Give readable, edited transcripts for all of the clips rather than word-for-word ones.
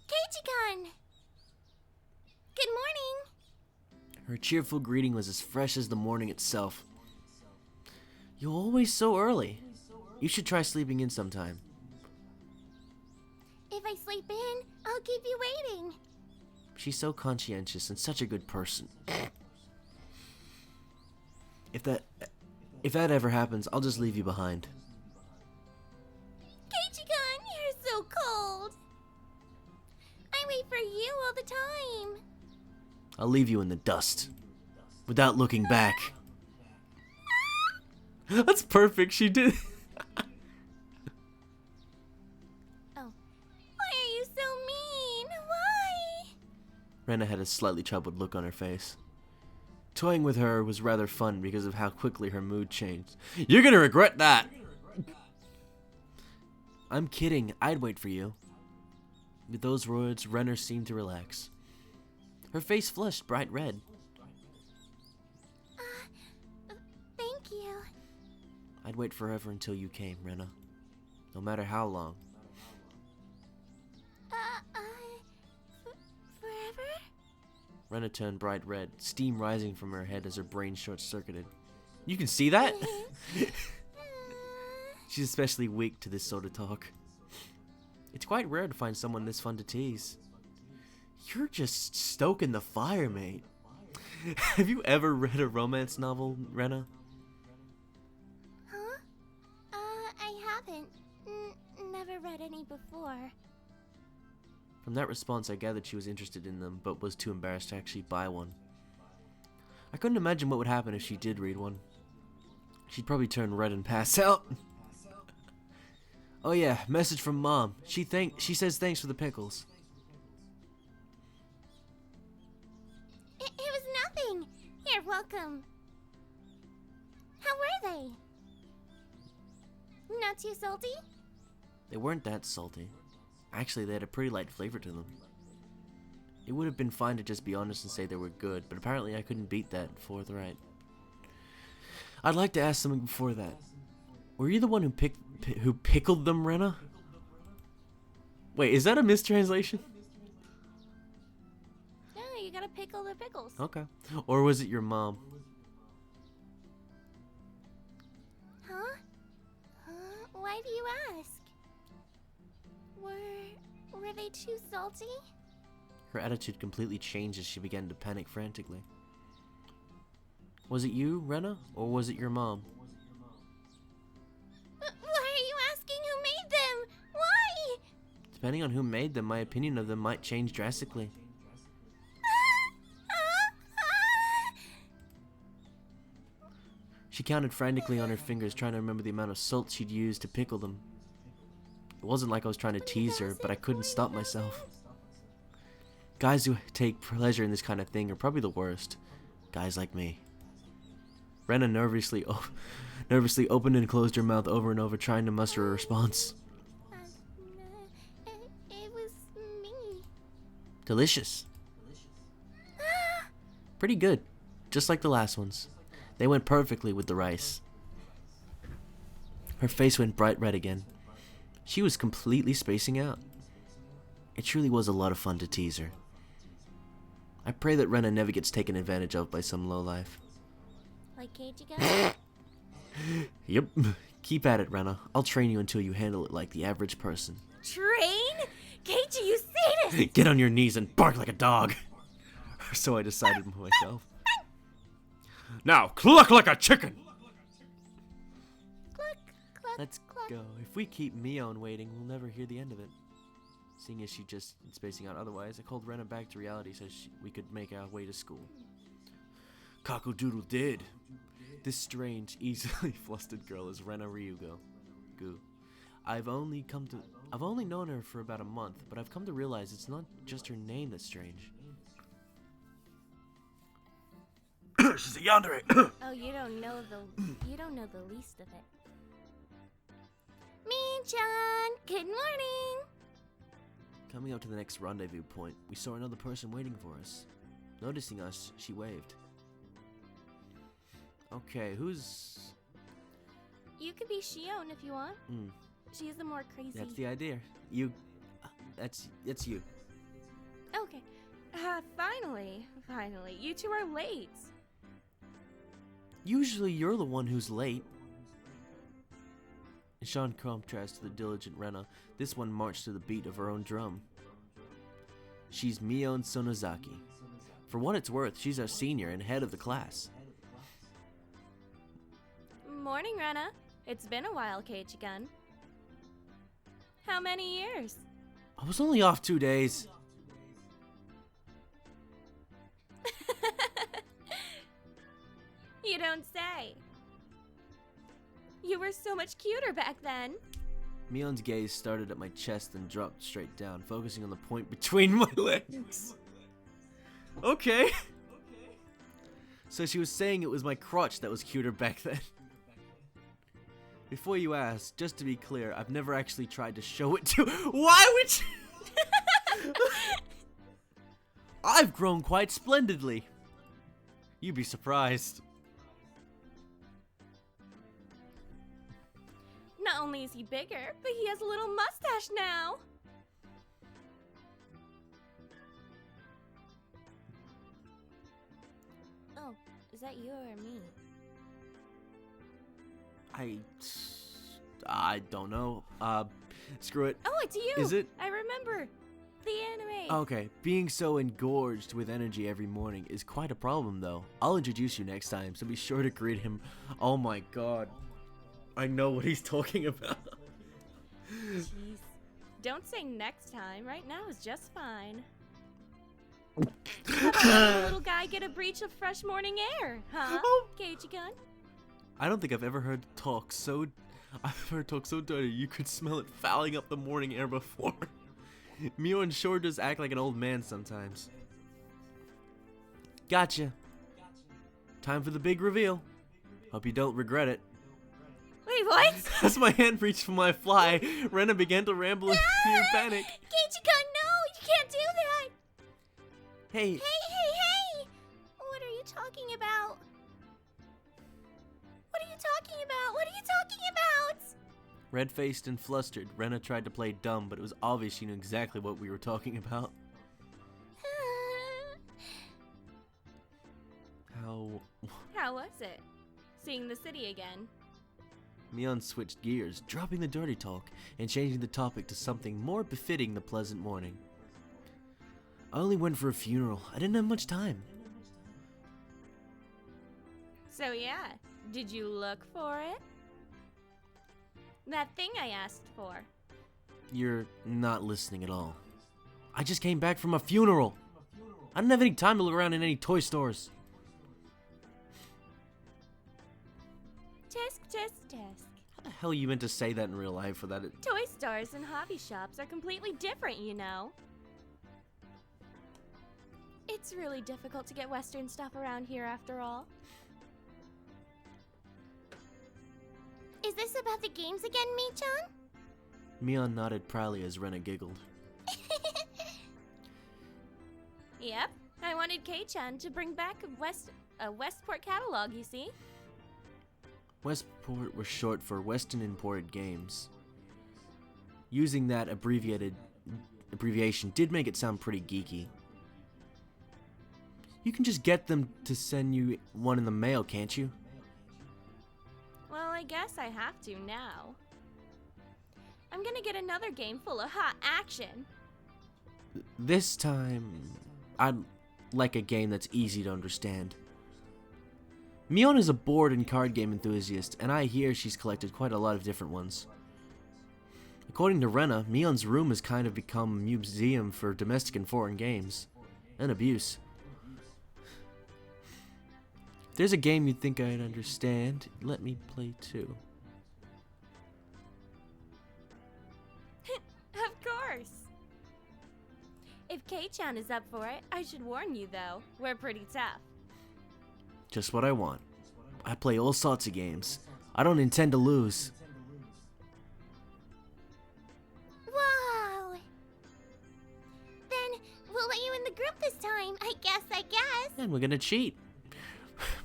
Keiichi-kun! Good morning! Her cheerful greeting was as fresh as the morning itself. You're always so early. You should try sleeping in sometime. If I sleep in, I'll keep you waiting. She's so conscientious and such a good person. If that ever happens, I'll just leave you behind. Keiichi-kun, you're so cold. I wait for you all the time. I'll leave you in the dust. Without looking back. That's perfect, she did. Oh. Why are you so mean? Why? Rena had a slightly troubled look on her face. Toying with her was rather fun because of how quickly her mood changed. You're gonna regret that! I'm kidding, I'd wait for you. With those words, Renner seemed to relax. Her face flushed bright red. Thank you. I'd wait forever until you came, Rena. No matter how long. Forever? Rena turned bright red, steam rising from her head as her brain short-circuited. You can see that? She's especially weak to this sort of talk. It's quite rare to find someone this fun to tease. You're just stoking the fire, mate. Have you ever read a romance novel, Rena? Huh? I haven't. Never read any before. From that response, I gathered she was interested in them, but was too embarrassed to actually buy one. I couldn't imagine what would happen if she did read one. She'd probably turn red and pass out. Oh yeah, message from Mom. She says thanks for the pickles. It was nothing. You're welcome. How were they? Not too salty? They weren't that salty. Actually, they had a pretty light flavor to them. It would have been fine to just be honest and say they were good, but apparently I couldn't beat that forthright. I'd like to ask something before that. Were you the one who pickled them, Rena? Wait, is that a mistranslation? No, you gotta pickle the pickles. Okay. Or was it your mom? Huh? Why do you ask? Were they too salty? Her attitude completely changed as she began to panic frantically. Was it you, Rena, or was it your mom? Why are you asking who made them? Why? Depending on who made them, my opinion of them might change drastically. She counted frantically on her fingers, trying to remember the amount of salt she'd used to pickle them. It wasn't like I was trying to tease her, but I couldn't stop myself. Guys who take pleasure in this kind of thing are probably the worst. Guys like me. Rena nervously opened and closed her mouth over and over, trying to muster a response. It was me. Delicious. Pretty good. Just like the last ones. They went perfectly with the rice. Her face went bright red again. She was completely spacing out. It truly was a lot of fun to tease her. I pray that Rena never gets taken advantage of by some lowlife. Like Keiichi-kun? Yep. Keep at it, Rena. I'll train you until you handle it like the average person. Train? Keiichi, you sadist! Get on your knees and bark like a dog. So I decided for myself. Now, cluck like a chicken! Cluck, cluck, Let's cluck. go. If we keep Mion waiting, we'll never hear the end of it. Seeing as she just spacing out otherwise, I called Rena back to reality so we could make our way to school. Cock-a-doodle did. This strange, easily flustered girl is Rena Ryugo. I've only known her for about a month, but I've come to realize it's not just her name that's strange. She's a yandere. Oh, you don't know the least of it. Min-chan, good morning. Coming up to the next rendezvous point, we saw another person waiting for us. Noticing us, she waved. Okay, who's... You could be Shion if you want. She's the more crazy. That's the idea. That's you. Okay. Finally. You two are late. Usually you're the one who's late. In Sean contrast to the diligent Rena, this one marched to the beat of her own drum. She's Mion Sonozaki. For what it's worth, she's our senior and head of the class. Morning, Rena. It's been a while, Ch1. How many years? I was only off 2 days. You don't say. You were so much cuter back then. Mion's gaze started at my chest and dropped straight down, focusing on the point between my legs. Okay. So she was saying it was my crotch that was cuter back then. Before you ask, just to be clear, I've never actually tried to show it to. Why would you? I've grown quite splendidly. You'd be surprised. Not only is he bigger, but he has a little mustache now. Oh, is that you or me? I don't know. Screw it. Oh, it's you! Is it? I remember. The anime. Okay, being so engorged with energy every morning is quite a problem though. I'll introduce you next time, so be sure to greet him. Oh my god. I know what he's talking about. Jeez. Don't say next time. Right now is just fine. How about letting the little guy get a breach of fresh morning air, huh? Ch1? I don't think I've ever heard talk so dirty you could smell it fouling up the morning air before. Mion sure does act like an old man sometimes. Gotcha. Time for the big reveal. Hope you don't regret it. Wait, what? As my hand reached for my fly, Rena began to ramble in pure panic. Ch1, no! You can't do that! Hey. Hey! What are you talking about? What are you talking about? Red-faced and flustered, Rena tried to play dumb, but it was obvious she knew exactly what we were talking about. How was it? Seeing the city again? Mion switched gears, dropping the dirty talk and changing the topic to something more befitting the pleasant morning. I only went for a funeral. I didn't have much time. So yeah, did you look for it? That thing I asked for. You're not listening at all. I just came back from a funeral. I didn't have any time to look around in any toy stores. Tisk. How the hell you meant to say that in real life for that? Toy stores and hobby shops are completely different, you know. It's really difficult to get Western stuff around here after all. Is this about the games again, Mi-chan? Mion nodded proudly as Rena giggled. Yep, I wanted Ch1 to bring back a Westport catalog, you see. Westport was short for Western Imported Games. Using that abbreviation did make it sound pretty geeky. You can just get them to send you one in the mail, can't you? Well, I guess I have to now. I'm gonna get another game full of hot action. This time, I'd like a game that's easy to understand. Mion is a board and card game enthusiast, and I hear she's collected quite a lot of different ones. According to Rena, Mion's room has kind of become a museum for domestic and foreign games. And abuse. If there's a game you'd think I'd understand, let me play too. Of course! If Ch1 is up for it, I should warn you though, we're pretty tough. Just what I want. I play all sorts of games. I don't intend to lose. Whoa! Then we'll let you in the group this time, I guess. And we're gonna cheat.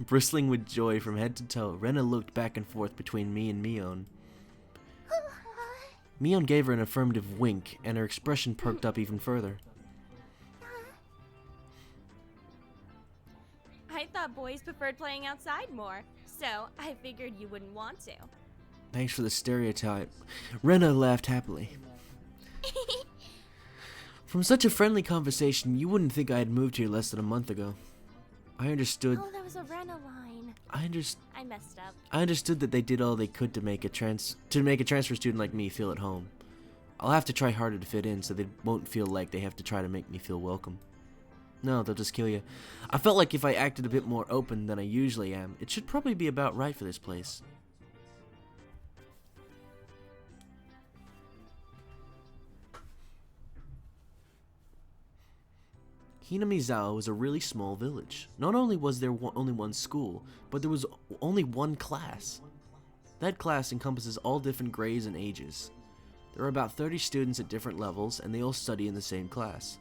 Bristling with joy from head to toe, Rena looked back and forth between me and Mion. Mion gave her an affirmative wink, and her expression perked up even further. I thought boys preferred playing outside more, so I figured you wouldn't want to. Thanks for the stereotype. Rena laughed happily. From such a friendly conversation, you wouldn't think I had moved here less than a month ago. I understood. Oh, that was a Rena line. I messed up. understood that they did all they could to make a transfer student like me feel at home. I'll have to try harder to fit in so they won't feel like they have to try to make me feel welcome. No, they'll just kill you. I felt like if I acted a bit more open than I usually am, it should probably be about right for this place. Hinamizawa was a really small village. Not only was there only one school, but there was only one class. That class encompasses all different grades and ages. There are about 30 students at different levels, and they all study in the same class.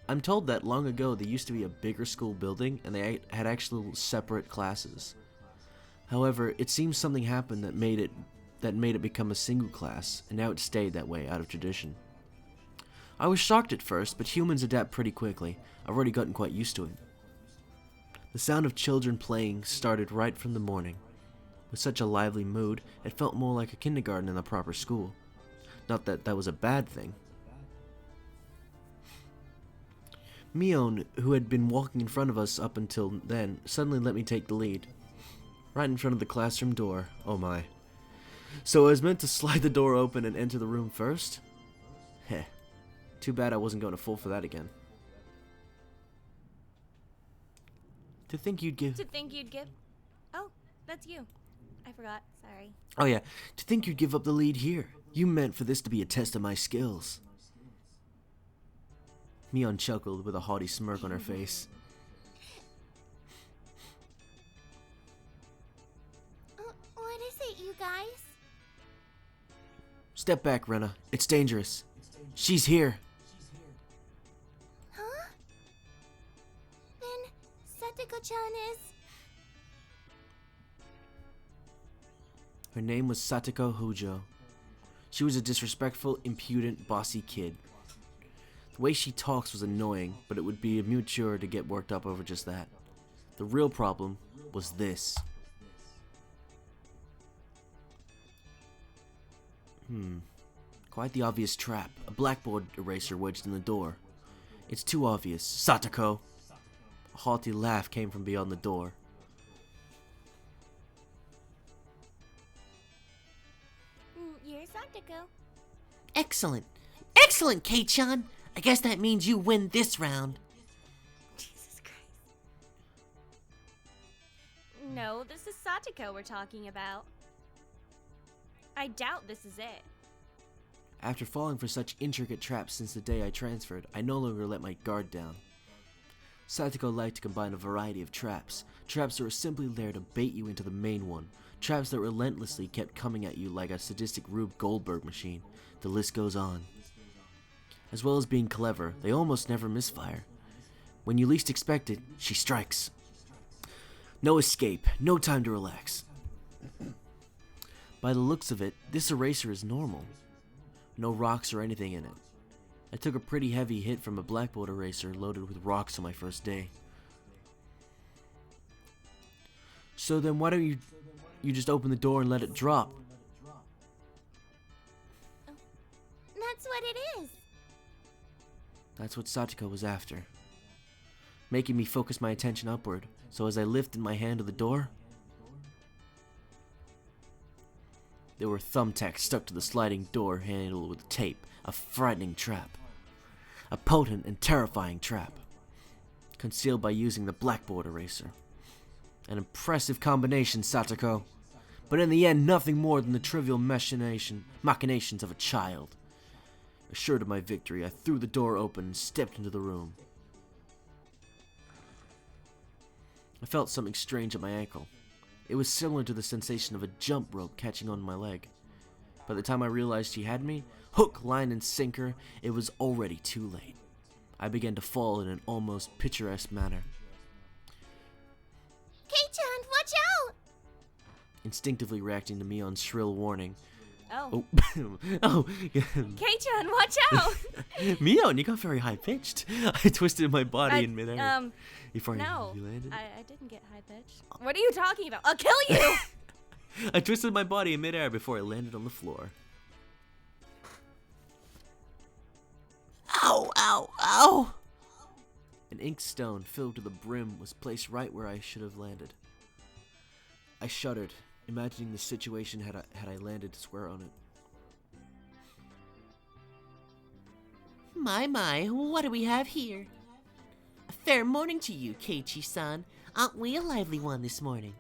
I'm told that long ago there used to be a bigger school building, and they had actual separate classes. However, it seems something happened that made it become a single class, and now it stayed that way out of tradition. I was shocked at first, but humans adapt pretty quickly. I've already gotten quite used to it. The sound of children playing started right from the morning. With such a lively mood, it felt more like a kindergarten than a proper school. Not that that was a bad thing. Mion, who had been walking in front of us up until then, suddenly let me take the lead. Right in front of the classroom door. Oh my. So I was meant to slide the door open and enter the room first? Heh. Too bad I wasn't going to fall for that again. To think you'd give... Oh, that's you. I forgot. Sorry. Oh yeah. To think you'd give up the lead here. You meant for this to be a test of my skills. Mion chuckled with a haughty smirk on her face. What is it, you guys? Step back, Rena. It's dangerous. She's here. Huh? Then Satoko-chan is... Her name was Satoko Hojo. She was a disrespectful, impudent, bossy kid. The way she talks was annoying, but it would be immature to get worked up over just that. The real problem was this. Quite the obvious trap. A blackboard eraser wedged in the door. It's too obvious. Satoko! A haughty laugh came from beyond the door. You're Satoko. Excellent. Excellent, Ch1. I guess that means you win this round. Jesus Christ. No, this is Satoko we're talking about. I doubt this is it. After falling for such intricate traps since the day I transferred, I no longer let my guard down. Satoko liked to combine a variety of traps. Traps that were simply there to bait you into the main one. Traps that relentlessly kept coming at you like a sadistic Rube Goldberg machine. The list goes on. As well as being clever, they almost never misfire. When you least expect it, she strikes. No escape, no time to relax. By the looks of it, this eraser is normal. No rocks or anything in it. I took a pretty heavy hit from a blackboard eraser loaded with rocks on my first day. So then why don't you just open the door and let it drop? That's what it is. That's what Satoko was after. Making me focus my attention upward, so as I lifted my hand to the door, there were thumbtacks stuck to the sliding door handle with tape, a frightening trap. A potent and terrifying trap, concealed by using the blackboard eraser. An impressive combination, Satoko, but in the end nothing more than the trivial machinations of a child. Assured of my victory, I threw the door open and stepped into the room. I felt something strange at my ankle. It was similar to the sensation of a jump rope catching on my leg. By the time I realized she had me, hook, line, and sinker, it was already too late. I began to fall in an almost picturesque manner. Ch1, watch out! Instinctively reacting to Mion's shrill warning, Oh. Oh. K-chan, watch out! Mion, you got very high pitched. I twisted my body in midair. Before No, you landed? I didn't get high pitched. What are you talking about? I'll kill you! I twisted my body in midair before I landed on the floor. Ow, ow, ow! An ink stone filled to the brim was placed right where I should have landed. I shuddered, imagining the situation had I landed square on it. My, what do we have here? A fair morning to you, Keiichi-san. Aren't we a lively one this morning?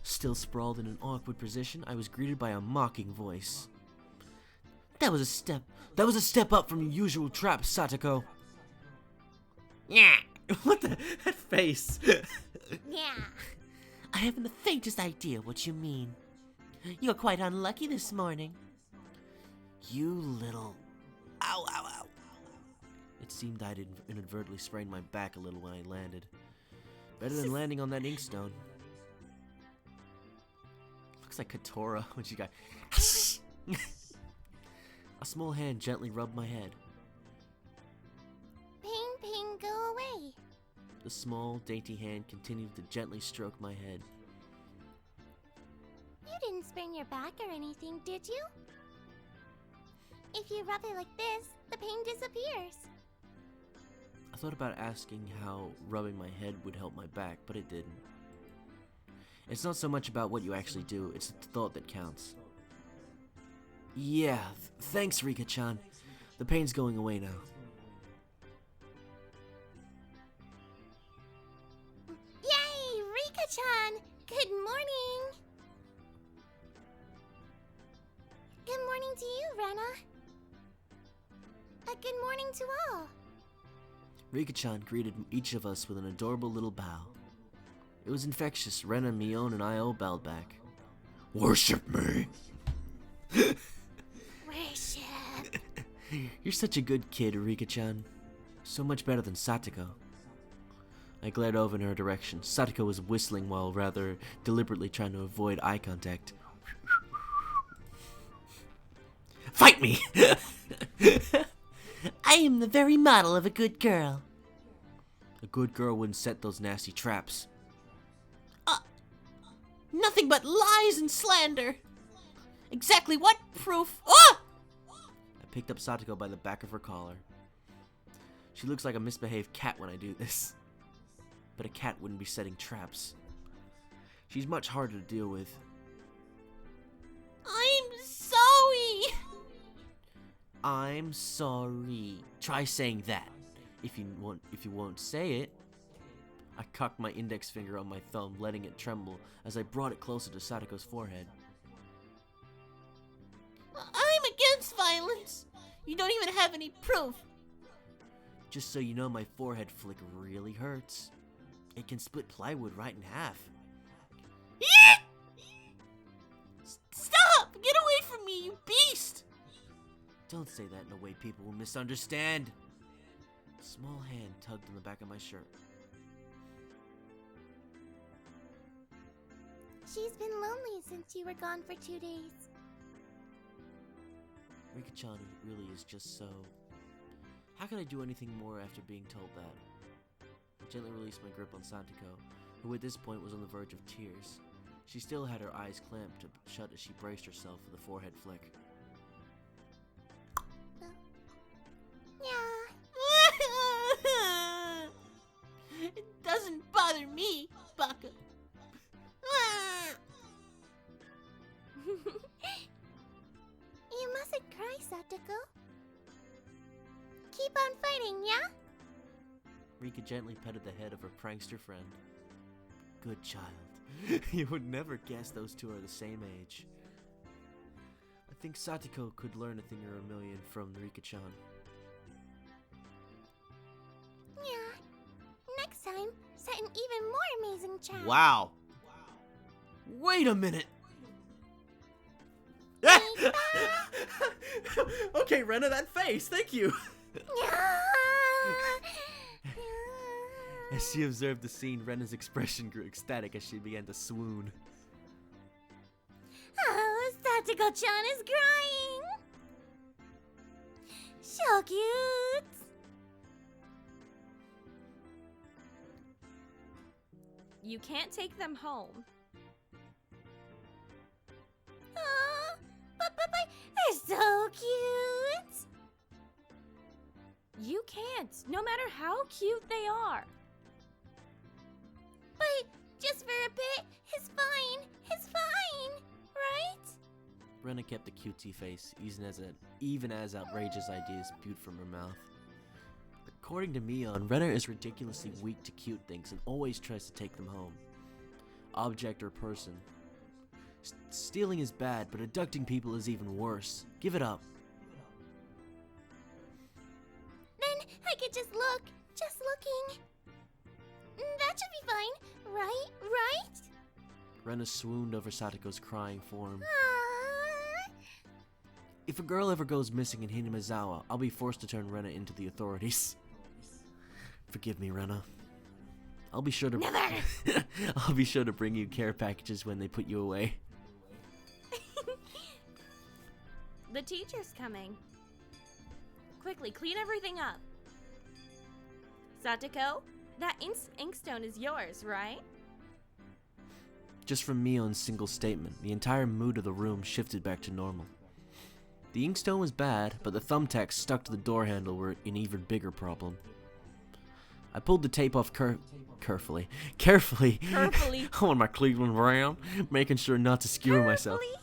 Still sprawled in an awkward position, I was greeted by a mocking voice. That was a step. That was a step up from your usual trap, Satoko. Yeah. What the? That face. Yeah. I haven't the faintest idea what you mean. You're quite unlucky this morning. You little... Ow, ow, ow. It seemed I'd inadvertently sprained my back a little when I landed. Better than landing on that inkstone. Looks like Katora when she got... A small hand gently rubbed my head. Pain, go away. The small, dainty hand continued to gently stroke my head. You didn't sprain your back or anything, did you? If you rub it like this, the pain disappears. I thought about asking how rubbing my head would help my back, but it didn't. It's not so much about what you actually do, it's the thought that counts. Yeah, thanks, Rika-chan. The pain's going away now. Yay, Rika-chan! Good morning! Good morning to you, Rena. A good morning to all. Rika-chan greeted each of us with an adorable little bow. It was infectious. Rena, Mion, and I all bowed back. Worship me! Worship. You're such a good kid, Rika-chan. So much better than Satoko. I glared over in her direction. Satoko was whistling while rather deliberately trying to avoid eye contact. Fight me! I am the very model of a good girl. A good girl wouldn't set those nasty traps. Nothing but lies and slander. Exactly what proof? Ah! I picked up Satoko by the back of her collar. She looks like a misbehaved cat when I do this. But a cat wouldn't be setting traps. She's much harder to deal with. I'm sorry. I'm sorry. Try saying that. If you won't say it. I cocked my index finger on my thumb, letting it tremble as I brought it closer to Satoko's forehead. I'm against violence. You don't even have any proof. Just so you know, my forehead flick really hurts. It can split plywood right in half. Stop! Get away from me, you beast! Don't say that in a way people will misunderstand. A small hand tugged on the back of my shirt. She's been lonely since you were gone for 2 days. Rika-chan really is just so... How could I do anything more after being told that? I gently released my grip on Satoko, who at this point was on the verge of tears. She still had her eyes clamped shut as she braced herself for the forehead flick. Yeah. It doesn't bother me, Baka. You mustn't cry, Satoko. Keep on fighting, yeah? Rika gently petted the head of her prankster friend. Good child. You would never guess those two are the same age. I think Satoko could learn a thing or a million from Rika-chan. Yeah. Next time, set an even more amazing trap. Wow! Wait a minute! Okay, Rena, that face, thank you! As she observed the scene, Rena's expression grew ecstatic as she began to swoon. Oh, Satoko, Onikaku-chan is crying! So cute! You can't take them home. Aww, but they're so cute! You can't, no matter how cute they are. But just for a bit, it's fine, right? Rena kept the cutesy face, even as outrageous ideas spewed from her mouth. According to Mion, Rena is ridiculously weak to cute things and always tries to take them home. Object or person. Stealing is bad, but abducting people is even worse. Give it up. Then I could just look. Just looking. That should be fine, right? Rena swooned over Satoko's crying form. Aww. If a girl ever goes missing in Hinamizawa, I'll be forced to turn Rena into the authorities. Forgive me, Rena. I'll be sure to Never! I'll be sure to bring you care packages when they put you away. The teacher's coming. Quickly, clean everything up. Satoko, that inkstone is yours, right? Just from Mion's single statement, the entire mood of the room shifted back to normal. The inkstone was bad, but the thumbtacks stuck to the door handle were an even bigger problem. I pulled the tape off carefully. I want my Cleveland Brown, making sure not to skewer myself. Carefully?